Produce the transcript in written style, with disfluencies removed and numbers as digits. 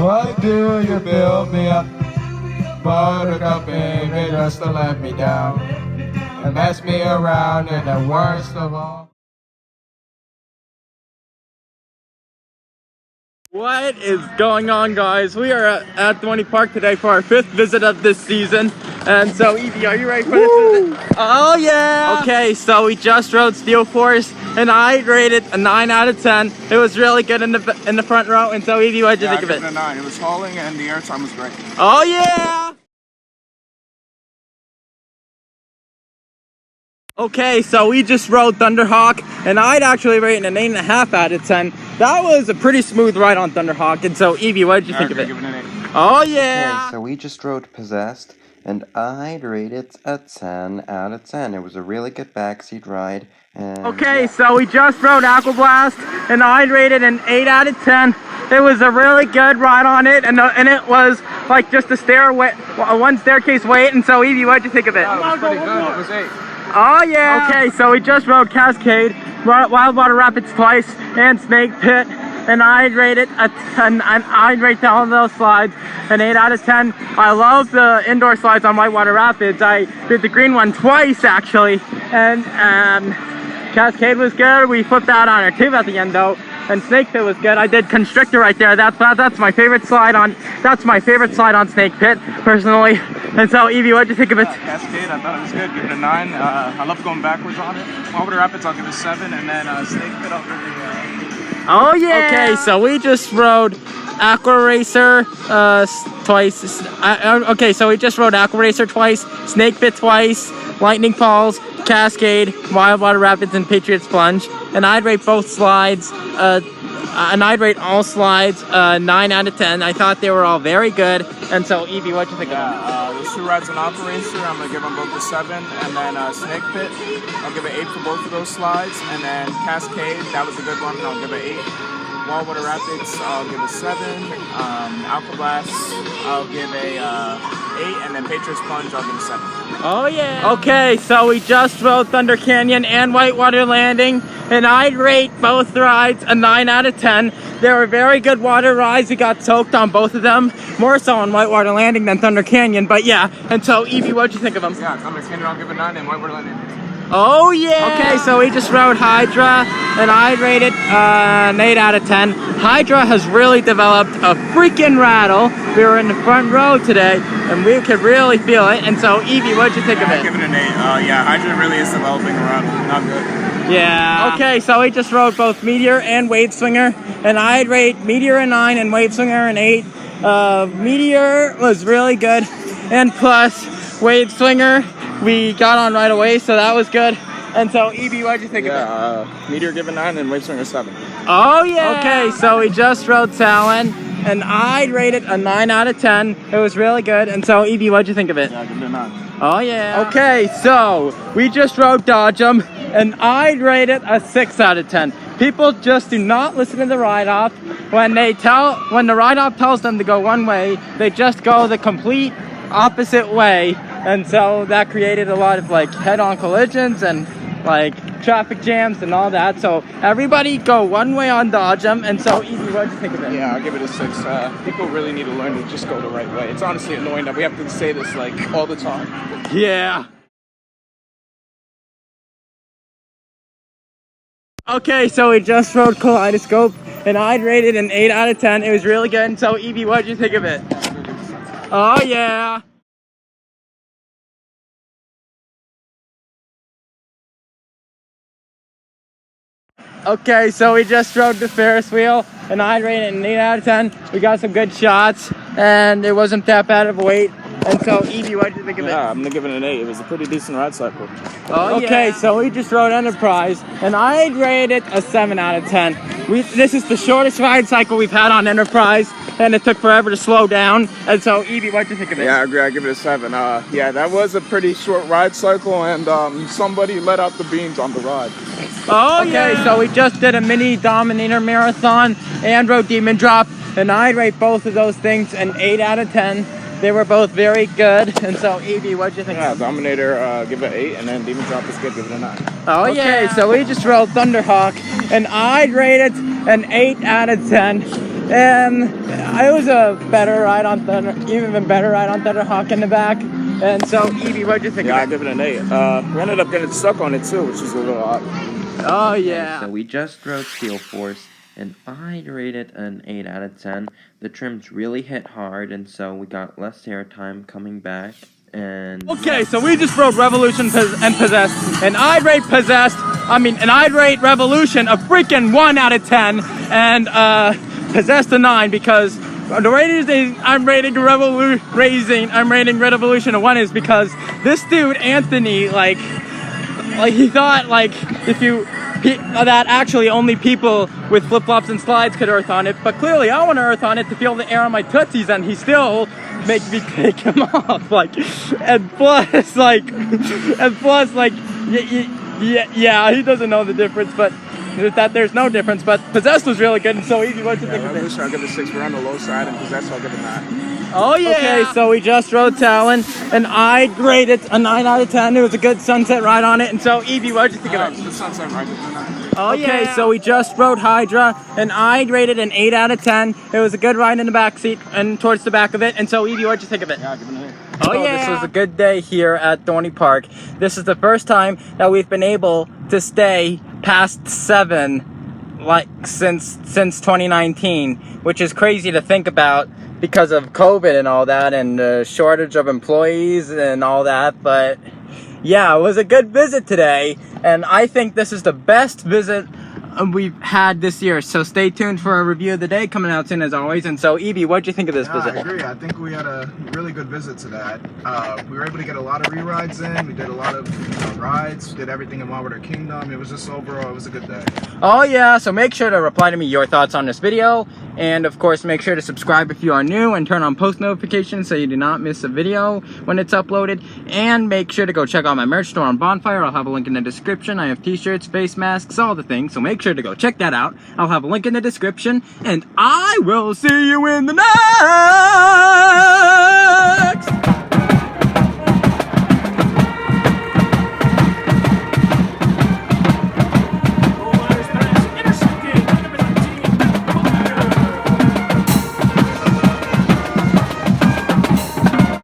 Why do you build me up? Buttercup, baby, just to let me down and mess me around, and the worst of all. What is going on, guys? We are at Dorney Park today for our 5th visit of this season. And so, Evie, are you ready for this visit? Oh, yeah! Okay, so we just rode Steel Force, and I rated a 9 out of 10. It was really good in the front row. And so, Evie, what did you think of it? I give it a 9. It was hauling, and the airtime was great. Oh, yeah! Okay, so we just rode Thunderhawk, and I'd actually rate it an 8.5 out of 10. That was a pretty smooth ride on Thunderhawk, and so Evie, what did you think of it? Give it an 8. Oh yeah! Okay, so we just rode Possessed, and I'd rate it a 10 out of 10. It was a really good backseat ride, and... Okay, so we just rode Aqua Blast, and I'd rate it an 8 out of 10. It was a really good ride on it, and it was like just one staircase wait, and so Evie, what did you think of it? It was pretty good. It was 8. Oh yeah! Okay, so we just rode Cascade, Wild Water Rapids twice, and Snake Pit, and I'd rate it I'd rate all of those slides an 8 out of 10. I love the indoor slides on Whitewater Rapids. I did the green one twice actually, and Cascade was good. We flipped out on our tube at the end though. And Snake Pit was good. I did Constrictor right there. That's my favorite slide on. That's my favorite slide on Snake Pit, personally. And so, Evie, what did you think of it? Cascade, I thought it was good. Give it a 9. I love going backwards on it. Whitewater Rapids, I'll give it a 7, and then Snake Pit, I'll give it a. Oh yeah. Okay, so we just rode Aqua Racer twice. Okay, so we just rode Aqua Racer twice, Snake Pit twice, Lightning Falls, Cascade, Wild Water Rapids, and Patriots Plunge. And I'd rate both slides, and I'd rate all slides 9 out of 10. I thought they were all very good. And so, Evie, what'd you think of them? Those 2 rides on Aqua Racer, I'm going to give them both a 7. And then Snake Pit, I'll give it 8 for both of those slides. And then Cascade, that was a good one, and I'll give it 8. Wildwater Rapids, I'll give a 7. Aqua Blast, I'll give a 8. And then Patriots Plunge, I'll give a 7. Oh yeah! Okay, so we just rode Thunder Canyon and Whitewater Landing, and I'd rate both rides a 9 out of 10. They were very good water rides. We got soaked on both of them, more so on Whitewater Landing than Thunder Canyon, but yeah. And so, Evie, what'd you think of them? Yeah, Thunder Canyon, I'll give it a 9, and Whitewater Landing. Oh yeah! Okay, so we just rode Hydra, and I'd rate it an 8 out of 10. Hydra has really developed a freaking rattle. We were in the front row today, and we could really feel it. And so, Evie, what'd you think of it? I give it an 8. Yeah, Hydra really is developing a rattle. Not good. Yeah. Okay, so we just rode both Meteor and Wave Swinger, and I'd rate Meteor a 9 and Wave Swinger an 8. Meteor was really good, and plus Wave Swinger we got on right away, so that was good. And so, Evie, what'd you think of it? Meteor give a 9 and Wave Swinger 7. Oh yeah! Okay, so we just rode Talon, and I'd rate it a 9 out of 10. It was really good. And so, Evie, what'd you think of it? Yeah, give it a 9. Oh yeah! Okay, so we just rode Dodge 'em, and I'd rate it a 6 out of 10. People just do not listen to the ride-off. When the ride-off tells them to go one way, they just go the complete opposite way. And so that created a lot of like head-on collisions and like traffic jams and all that. So everybody go one way on Dodge 'em. And so, Evie, what'd you think of it? Yeah, I'll give it a 6. People really need to learn to just go the right way. It's honestly annoying that we have to say this like all the time. Yeah. Okay, so we just rode Kaleidoscope, and I'd rate it an 8 out of 10. It was really good. And so, Evie, what'd you think of it? Oh yeah. Okay, so we just rode the Ferris wheel, and I'd rate it an 8 out of 10. We got some good shots, and it wasn't that bad of a wait. And so, Evie, what did you think of it? Yeah, I'm going to give it an 8. It was a pretty decent ride cycle. Oh, okay, yeah. So we just rode Enterprise, and I'd rate it a 7 out of 10. This is the shortest ride cycle we've had on Enterprise, and it took forever to slow down. And so, Evie, what did you think of it? Yeah, I agree. I give it a 7. Yeah, that was a pretty short ride cycle, and somebody let out the beans on the ride. Oh, okay, yeah. So we just did a mini Dominator marathon and rode Demon Drop, and I'd rate both of those things an 8 out of 10. They were both very good. And so, Evie, what'd you think? Yeah, Dominator, give it an 8, and then Demon Drop is good, give it a 9. Oh, okay, yeah. So we just rode Thunderhawk, and I'd rate it an 8 out of 10. and it was a better ride on Thunder, even better ride on Thunderhawk in the back. And so, Evie, what'd you think Yeah, I of it? give it an 8. We ended up getting stuck on it too, which is a little odd. Oh yeah. So we just rode Steel Force, and I'd rate it an 8 out of 10. The trims really hit hard, and so we got less airtime coming back. And Okay, so we just rode Revolution and Possessed, and I'd rate Revolution a freaking 1 out of 10, and Possessed a 9, because the reason I'm rating Revolution a 1 is because this dude Anthony, like he thought that actually only people with flip-flops and slides could earth on it, but clearly I want to earth on it to feel the air on my tootsies, and he still make me take him off, and plus yeah, he doesn't know the difference, but that there's no difference. But Possessed was really good and so easy. What you think of it? Revolution, I'll give it a 6. We're on the low side, and Possessed, I'll give it a 9. Oh yeah. Okay, so we just rode Talon, and I grade it a 9 out of 10. It was a good sunset ride on it, and so Evie, what did you think of it? The sunset ride was a 9. Oh yeah. Okay, so we just rode Hydra, and I graded an 8 out of 10. It was a good ride in the back seat and towards the back of it. And so Evie, what'd you think of it? Yeah, I'll give it an 8. Oh yeah. This was a good day here at Dorney Park. This is the first time that we've been able to stay past 7 since 2019, which is crazy to think about because of COVID and all that, and the shortage of employees and all that. But yeah, it was a good visit today, and I think this is the best visit we've had this year. So stay tuned for a review of the day coming out soon as always. And so Evie, what'd you think of this visit? I agree. I think we had a really good visit to that. We were able to get a lot of re-rides in. We did a lot of rides. We did everything in Water Kingdom. It was just overall, it was a good day. Oh yeah, so make sure to reply to me your thoughts on this video, and of course make sure to subscribe if you are new and turn on post notifications so you do not miss a video when it's uploaded. And make sure to go check out my merch store on Bonfire. I'll have a link in the description. I have t-shirts, face masks, all the things, so make sure to go check that out. I'll have a link in the description, and I will see you in the next